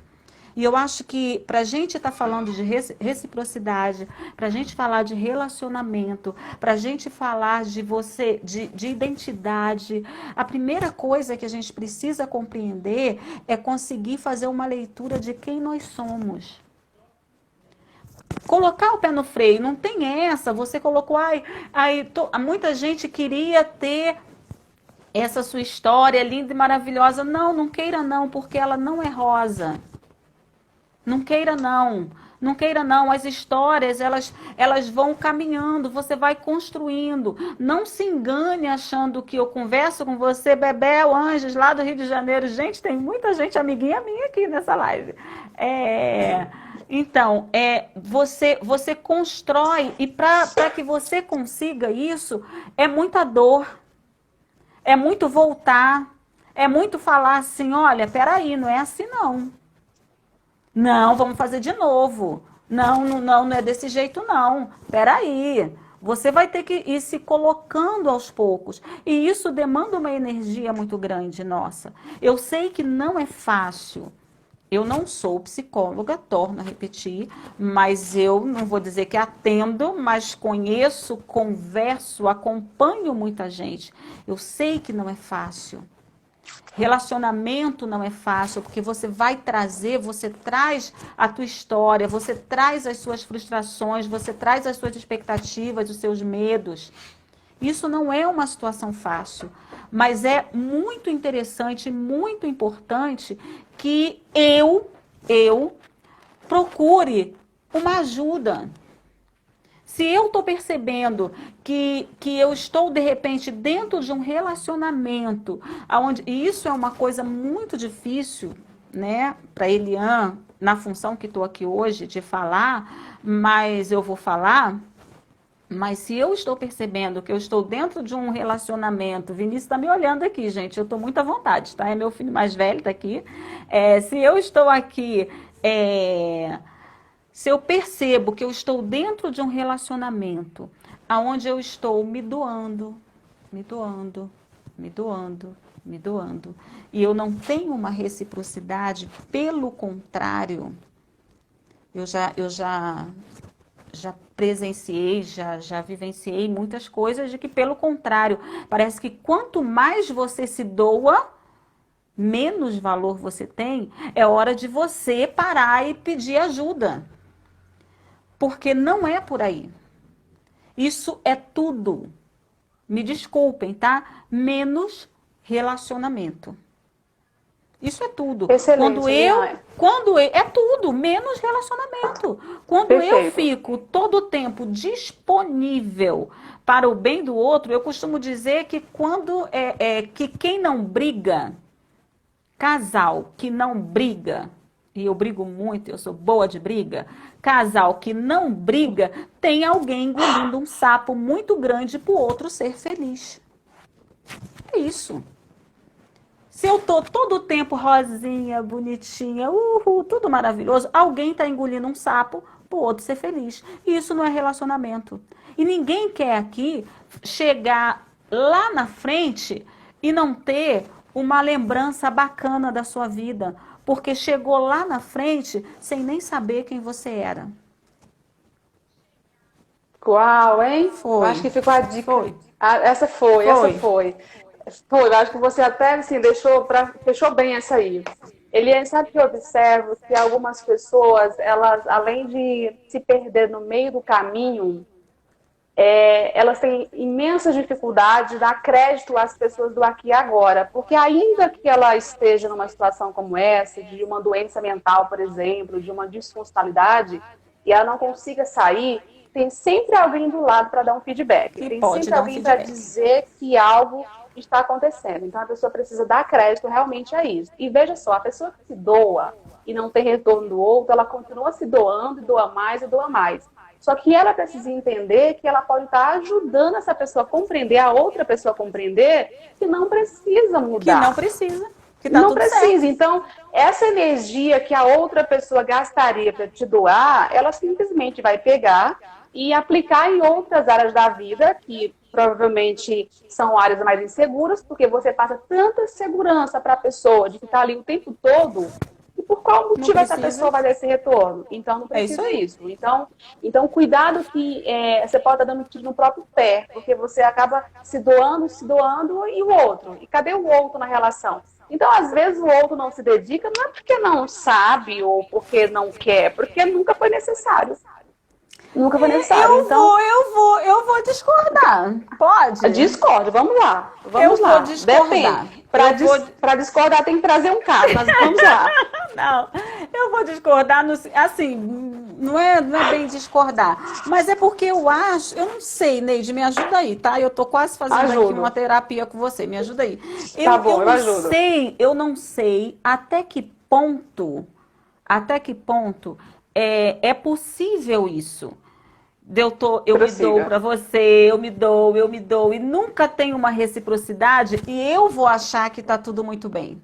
E eu acho que para a gente estar falando de reciprocidade, para a gente falar de relacionamento, para a gente falar de identidade, a primeira coisa que a gente precisa compreender é conseguir fazer uma leitura de quem nós somos. Colocar o pé no freio, não tem essa, você colocou, muita gente queria ter essa sua história linda e maravilhosa. Não queira não, porque ela não é rosa. Não queira não. Não queira não, as histórias, elas vão caminhando, você vai construindo. Não se engane achando que eu converso com você, Bebel, Anjos, lá do Rio de Janeiro. Gente, tem muita gente, amiguinha minha aqui nessa live. Então, você constrói, e para que você consiga isso, é muita dor, é muito voltar, é muito falar assim, olha, peraí, não é assim não. Não, vamos fazer de novo. Não é desse jeito não. Peraí, você vai ter que ir se colocando aos poucos. E isso demanda uma energia muito grande, nossa. Eu sei que não é fácil. Eu não sou psicóloga, torno a repetir, mas eu não vou dizer que atendo, mas conheço, converso, acompanho muita gente. Eu sei que não é fácil. Relacionamento não é fácil, porque você traz a tua história, você traz as suas frustrações, você traz as suas expectativas, os seus medos. Isso não é uma situação fácil, mas é muito interessante, muito importante que eu procure uma ajuda. Se eu estou percebendo que eu estou, de repente, dentro de um relacionamento, e isso é uma coisa muito difícil, né, para Eliane, na função que estou aqui hoje, de falar, mas eu vou falar. Mas se eu estou percebendo que eu estou dentro de um relacionamento, Vinícius está me olhando aqui, gente, eu estou muito à vontade, tá? É meu filho mais velho, está aqui. Se eu estou aqui, se eu percebo que eu estou dentro de um relacionamento, onde eu estou me doando, e eu não tenho uma reciprocidade, pelo contrário, eu já presenciei, já vivenciei muitas coisas de que, pelo contrário, parece que quanto mais você se doa, menos valor você tem. É hora de você parar e pedir ajuda. Porque não é por aí. Isso é tudo. Me desculpem, tá? Menos relacionamento. Isso é tudo. Excelente, É tudo, menos relacionamento. Quando Perfeito. eu fico todo o tempo disponível para o bem do outro, eu costumo dizer que que quem não briga, casal que não briga, e eu brigo muito, eu sou boa de briga, casal que não briga, tem alguém engolindo um sapo muito grande para o outro ser feliz. É isso. Se eu tô todo o tempo rosinha, bonitinha, tudo maravilhoso, alguém está engolindo um sapo para o outro ser feliz. E isso não é relacionamento. E ninguém quer aqui chegar lá na frente e não ter uma lembrança bacana da sua vida, porque chegou lá na frente sem nem saber quem você era. Uau, hein? Foi. Acho que ficou a dica. Essa foi. Eu acho que você até assim, fechou bem essa aí. Eliane, sabe que eu observo que algumas pessoas, elas, além de se perder no meio do caminho, elas têm imensa dificuldade de dar crédito às pessoas do aqui e agora. Porque ainda que ela esteja numa situação como essa, de uma doença mental, por exemplo, de uma disfuncionalidade, e ela não consiga sair, tem sempre alguém do lado para dar um feedback. Tem sempre alguém para dizer que algo está acontecendo. Então, a pessoa precisa dar crédito realmente a isso. E veja só, a pessoa que se doa e não tem retorno do outro, ela continua se doando, e doa mais e doa mais. Só que ela precisa entender que ela pode estar ajudando essa pessoa a compreender, a outra pessoa a compreender, que não precisa mudar. Que não precisa. Que tá não precisa. Certo. Então, essa energia que a outra pessoa gastaria para te doar, ela simplesmente vai pegar e aplicar em outras áreas da vida, que provavelmente são áreas mais inseguras, porque você passa tanta segurança para a pessoa de ficar ali o tempo todo, e por qual motivo essa pessoa vai dar esse retorno? Então, não precisa isso. Então, cuidado que você pode estar dando tiro no próprio pé, porque você acaba se doando, e o outro? E cadê o outro na relação? Então, às vezes, o outro não se dedica, não é porque não sabe ou porque não quer, porque nunca foi necessário. Nunca foi necessário. Eu vou discordar. Pode? Discordo, vamos lá. Vou discordar. Para discordar tem que trazer um caso, mas vamos lá. Não, eu vou discordar, assim, não é bem discordar, mas é porque eu acho, eu não sei, Neide, me ajuda aí, tá? Eu tô quase fazendo aqui uma terapia com você, me ajuda aí. Tá bom, eu não ajudo. eu não sei até que ponto é possível isso. Eu me dou Prossiga. para você, eu me dou, e nunca tem uma reciprocidade, e eu vou achar que tá tudo muito bem.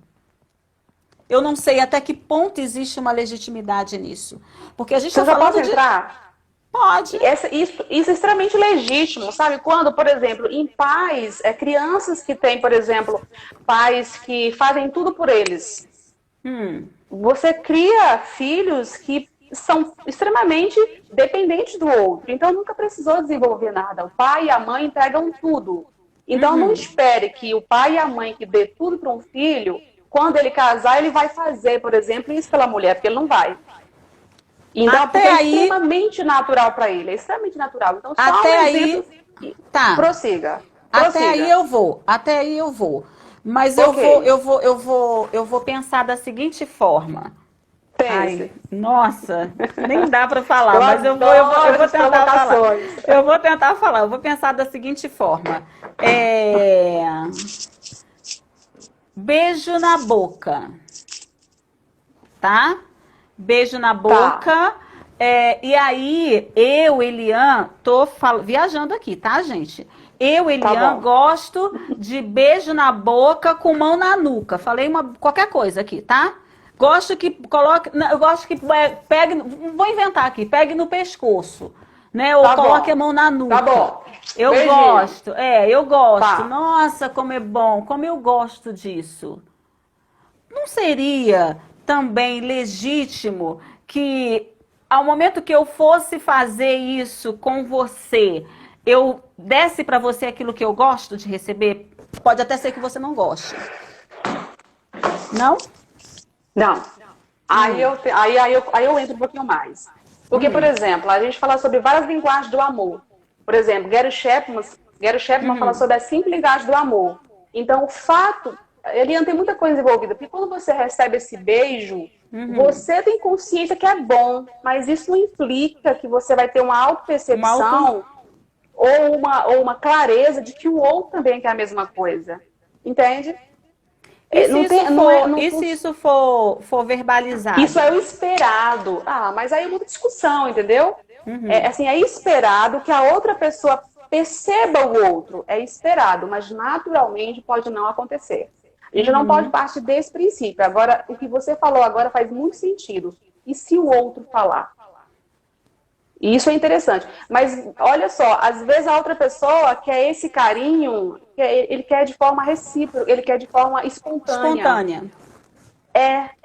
Eu não sei até que ponto existe uma legitimidade nisso. Porque a gente está Você já posso falando de. entrar? Pode. Isso é extremamente legítimo, sabe? Quando, por exemplo, em pais, crianças que têm, por exemplo, pais que fazem tudo por eles. Você cria filhos que são extremamente dependentes do outro. Então, nunca precisou desenvolver nada. O pai e a mãe entregam tudo. Então, não espere que o pai e a mãe que dê tudo para um filho, quando ele casar, ele vai fazer, por exemplo, isso pela mulher, porque ele não vai. Então, Até porque é aí. extremamente natural para ele, é extremamente natural. Então, só Até um aí. exemplo. Tá. Prossiga. Até aí Prossiga. eu vou. Até aí eu vou. Mas eu Ok. vou, eu vou, eu vou, eu vou pensar da seguinte forma. Ai, Pense. nossa, nem dá para falar, Eu mas eu vou adoro essas tentar falar. provocações. Eu vou tentar falar. Eu vou pensar da seguinte forma. Beijo na boca, tá? Beijo na Tá. boca. E aí, eu, Elian, viajando aqui, tá, gente? Eu, Tá Elian, bom. gosto de beijo na boca com mão na nuca. Falei qualquer coisa aqui, tá? Gosto que coloque. Não, eu gosto que pegue. Vou inventar aqui, pegue no pescoço, né? Ou Tá coloque a bom. mão na Tá nuca. bom. Eu Beijinho. gosto, eu gosto. Tá. Nossa, como é bom, como eu gosto disso. Não seria também legítimo que, ao momento que eu fosse fazer isso com você, eu desse para você aquilo que eu gosto de receber? Pode até ser que você não goste. Não? Não. Aí eu entro um pouquinho mais. Porque, por exemplo, a gente fala sobre várias linguagens do amor. Por exemplo, Gary Chapman fala sobre a simples linguagem do amor. Então, o fato, ele tem muita coisa envolvida. Porque quando você recebe esse beijo, você tem consciência que é bom, mas isso não implica que você vai ter uma autopercepção ou uma clareza de que o outro também quer a mesma coisa. Entende? E se isso for verbalizado? Isso é o esperado. Mas aí é muita discussão, entendeu? É esperado que a outra pessoa perceba o outro. É esperado, mas naturalmente pode não acontecer. A gente não pode partir desse princípio. Agora, o que você falou agora faz muito sentido. E se o outro falar? E isso é interessante. Mas, olha só, às vezes a outra pessoa quer esse carinho, ele quer de forma recíproca, ele quer de forma espontânea.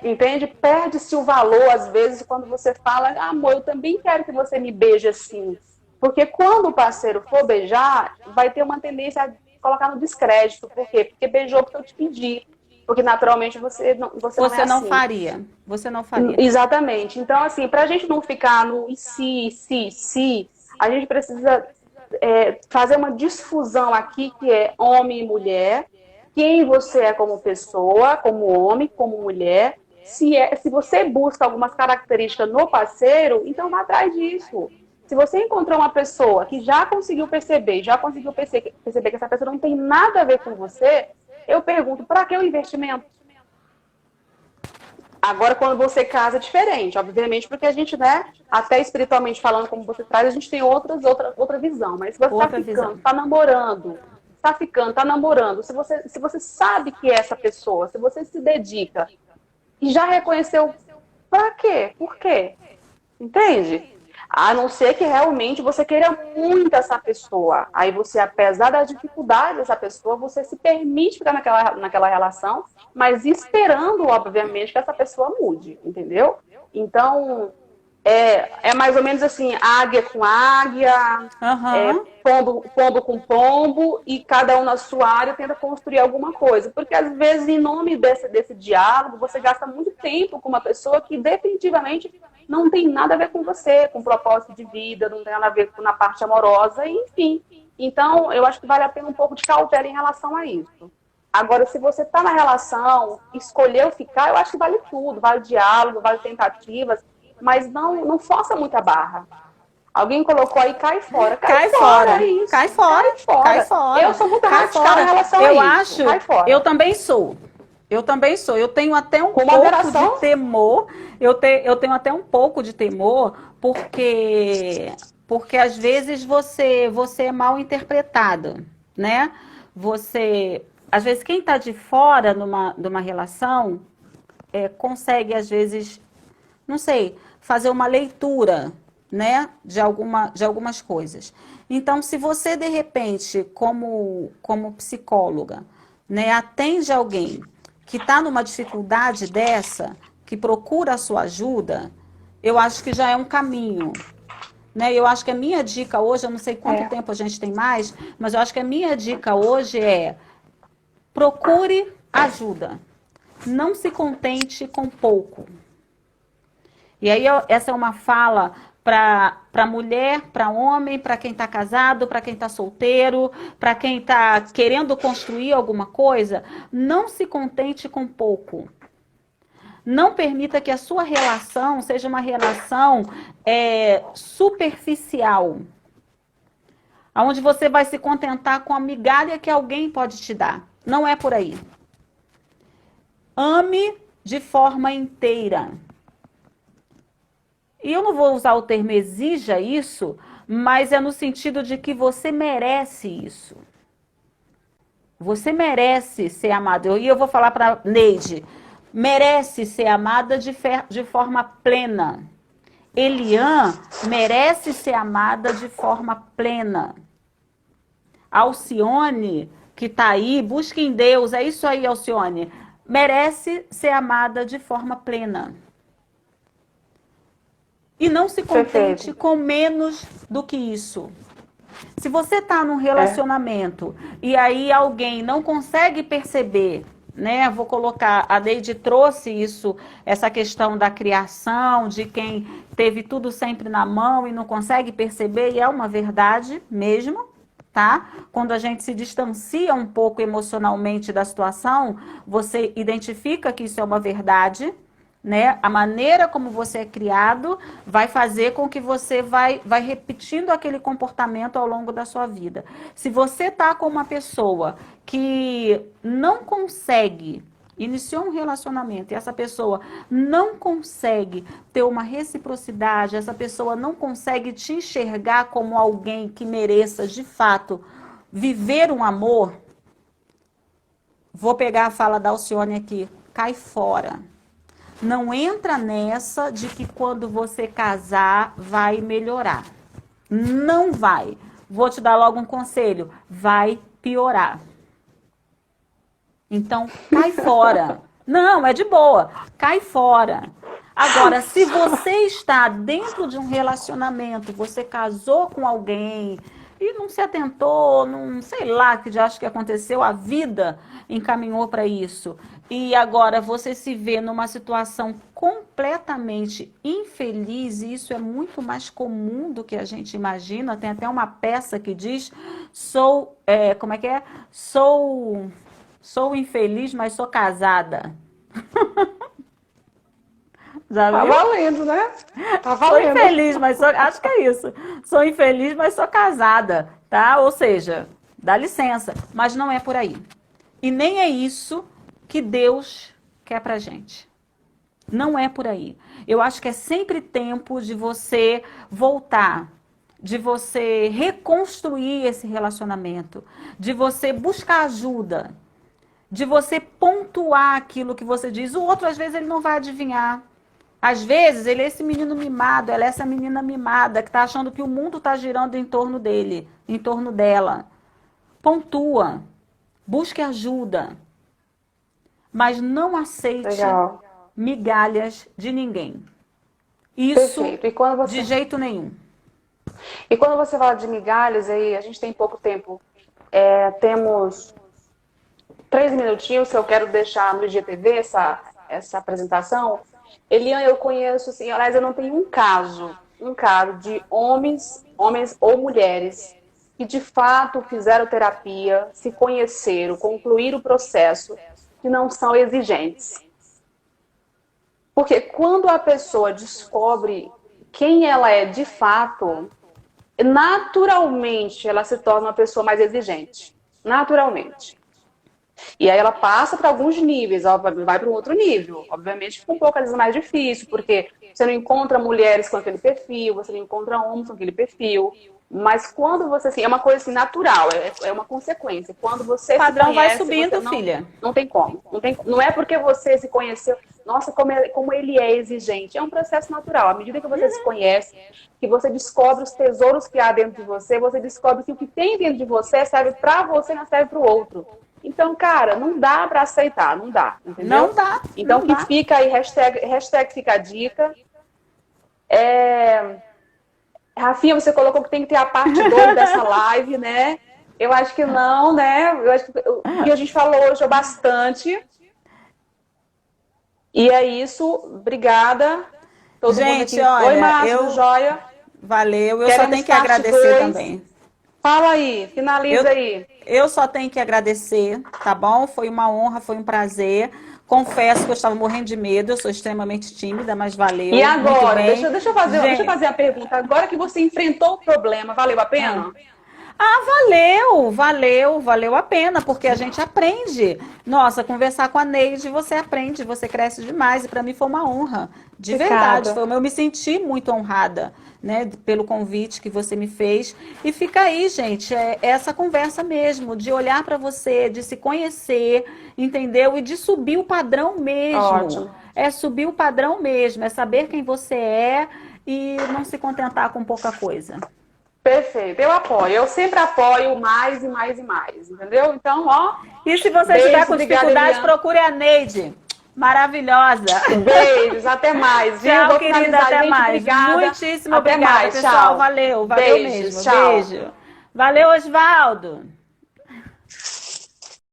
Entende? Perde-se o valor, às vezes, quando você fala, amor, eu também quero que você me beije assim. Porque quando o parceiro for beijar, vai ter uma tendência a colocar no descrédito. Por quê? Porque beijou porque eu te pedi. Porque naturalmente você não é não assim. faria. Você não faria. Exatamente. Então, assim, para a gente não ficar no e se, a gente precisa fazer uma difusão aqui que é homem e mulher. Quem você é como pessoa, como homem, como mulher. Se você busca algumas características no parceiro, então vá atrás disso. Se você encontrou uma pessoa que já conseguiu perceber que essa pessoa não tem nada a ver com você, eu pergunto, para que o investimento? Agora, quando você casa, é diferente, obviamente, porque a gente, até espiritualmente falando, como você traz, a gente tem outra visão. Mas se você está ficando, está namorando, se você sabe que é essa pessoa, se você se dedica e já reconheceu, para quê? Por quê? Entende? A não ser que realmente você queira muito essa pessoa. Aí você, apesar da dificuldade dessa pessoa, você se permite ficar naquela relação, mas esperando, obviamente, que essa pessoa mude, entendeu? Então, é mais ou menos assim, águia com águia, pombo com pombo, e cada um na sua área tenta construir alguma coisa. Porque, às vezes, em nome desse diálogo, você gasta muito tempo com uma pessoa que definitivamente não tem nada a ver com você, com propósito de vida, não tem nada a ver com na parte amorosa, enfim. Então, eu acho que vale a pena um pouco de cautela em relação a isso. Agora, se você está na relação, escolheu ficar, eu acho que vale tudo, vale diálogo, vale tentativas, mas não força muita barra. Alguém colocou aí, cai fora. Cai fora, é isso. cai fora, Cai fora. cai fora. Eu sou muito Cai radical fora. em relação Eu a isso. acho, Cai fora. eu também sou. Eu também sou. Eu tenho até um Com pouco moderação. de temor. Eu tenho até um pouco de temor, porque às vezes você é mal interpretado, né? Às vezes quem está de fora numa relação consegue às vezes, não sei, fazer uma leitura, né, de algumas coisas. Então, se você de repente, como psicóloga, né, atende alguém que está numa dificuldade dessa, que procura a sua ajuda, eu acho que já é um caminho. Né? Eu acho que a minha dica hoje, eu não sei quanto tempo a gente tem mais, mas eu acho que a minha dica hoje é procure ajuda. Não se contente com pouco. E aí, essa é uma fala para mulher, para homem, para quem está casado, para quem está solteiro, para quem está querendo construir alguma coisa. Não se contente com pouco. Não permita que a sua relação seja uma relação superficial, onde você vai se contentar com a migalha que alguém pode te dar. Não é por aí. Ame de forma inteira. E eu não vou usar o termo exija isso, mas é no sentido de que você merece isso. Você merece ser amado. E eu vou falar para Neide, merece ser amada de forma plena. Elian merece ser amada de forma plena. Alcione, que está aí, busque em Deus, é isso aí, Alcione, merece ser amada de forma plena. E não se contente com menos do que isso. Se você está num relacionamento e aí alguém não consegue perceber, né? Vou colocar, a Neide trouxe isso, essa questão da criação, de quem teve tudo sempre na mão e não consegue perceber, e é uma verdade mesmo, tá? Quando a gente se distancia um pouco emocionalmente da situação, você identifica que isso é uma verdade, né? A maneira como você é criado vai fazer com que você vai repetindo aquele comportamento ao longo da sua vida. Se você tá com uma pessoa que não consegue, iniciou um relacionamento e essa pessoa não consegue ter uma reciprocidade, essa pessoa não consegue te enxergar como alguém que mereça de fato viver um amor, vou pegar a fala da Alcione aqui, cai fora. Não entra nessa de que quando você casar vai melhorar. Não vai. Vou te dar logo um conselho. Vai piorar. Então, cai fora. Não, é de boa. Cai fora. Agora, se você está dentro de um relacionamento, você casou com alguém e não se atentou, não sei lá que já acho que aconteceu, a vida encaminhou para isso. E agora você se vê numa situação completamente infeliz, e isso é muito mais comum do que a gente imagina. Tem até uma peça que diz, como é que é? Sou infeliz, mas sou casada. Já viu? Tá valendo, né? Tá valendo. Sou infeliz, mas acho que é isso. Sou infeliz, mas sou casada, tá? Ou seja, dá licença, mas não é por aí. E nem é isso que Deus quer pra gente. Não é por aí. Eu acho que é sempre tempo de você voltar, de você reconstruir esse relacionamento, de você buscar ajuda, de você pontuar aquilo que você diz. O outro, às vezes, ele não vai adivinhar. Às vezes, ele é esse menino mimado, ela é essa menina mimada que está achando que o mundo está girando em torno dele, em torno dela. Pontua, busque ajuda, mas não aceite migalhas de ninguém. Isso de jeito nenhum. E quando você fala de migalhas, aí a gente tem pouco tempo, temos 3 minutinhos que eu quero deixar no IGTV essa apresentação. Elian, eu conheço, assim, aliás, eu não tenho um caso de homens ou mulheres que de fato fizeram terapia, se conheceram, concluíram o processo, que não são exigentes. Porque quando a pessoa descobre quem ela é de fato, naturalmente ela se torna uma pessoa mais exigente. Naturalmente. E aí ela passa para alguns níveis, vai para um outro nível. Obviamente fica um pouco às vezes mais difícil, porque você não encontra mulheres com aquele perfil, você não encontra homens com aquele perfil. Mas quando você, assim, é uma coisa assim, natural, é uma consequência. Quando você O padrão se conhece, vai subindo, não, filha. não tem como. Não é porque você se conheceu, nossa, como ele é exigente. É um processo natural. À medida que você se conhece, que você descobre os tesouros que há dentro de você descobre que o que tem dentro de você serve para você, não serve para o outro. Então, cara, não dá para aceitar, não dá, entendeu? Não dá. Então, não que dá. fica aí, hashtag fica a dica. Rafinha, você colocou que tem que ter a parte 2 dessa live, né? Eu acho que não, né? Eu acho que o que a gente falou hoje é bastante. E é isso. Obrigada. Todo Gente, mundo aqui. olha, Oi, Márcio, joia. Valeu. Eu só Queremos tenho que parte agradecer 2. também. Fala aí, finaliza aí. Eu só tenho que agradecer, tá bom? Foi uma honra, foi um prazer. Confesso que eu estava morrendo de medo, eu sou extremamente tímida, mas valeu. E agora, muito bem. deixa eu fazer a pergunta. Agora que você enfrentou o problema, valeu a pena? Valeu a pena, porque a gente aprende. Nossa, conversar com a Neide, você aprende, você cresce demais. E para mim foi uma honra, de verdade. Eu me senti muito honrada, né, pelo convite que você me fez. E fica aí, gente, é essa conversa mesmo, de olhar para você, de se conhecer, entendeu? E de subir o padrão mesmo. Ótimo. É subir o padrão mesmo, é saber quem você é e não se contentar com pouca coisa. Perfeito, eu apoio. Eu sempre apoio mais e mais e mais, entendeu? Então, ó. E se você estiver com dificuldade, procure a Neide. Maravilhosa. Beijos, até mais. Viu? Tchau, Vou querida, finalizar, até gente, mais. obrigada. Muitíssimo até obrigada, mais, pessoal. tchau. Valeu Beijos, mesmo. tchau. Beijo. Valeu, Osvaldo.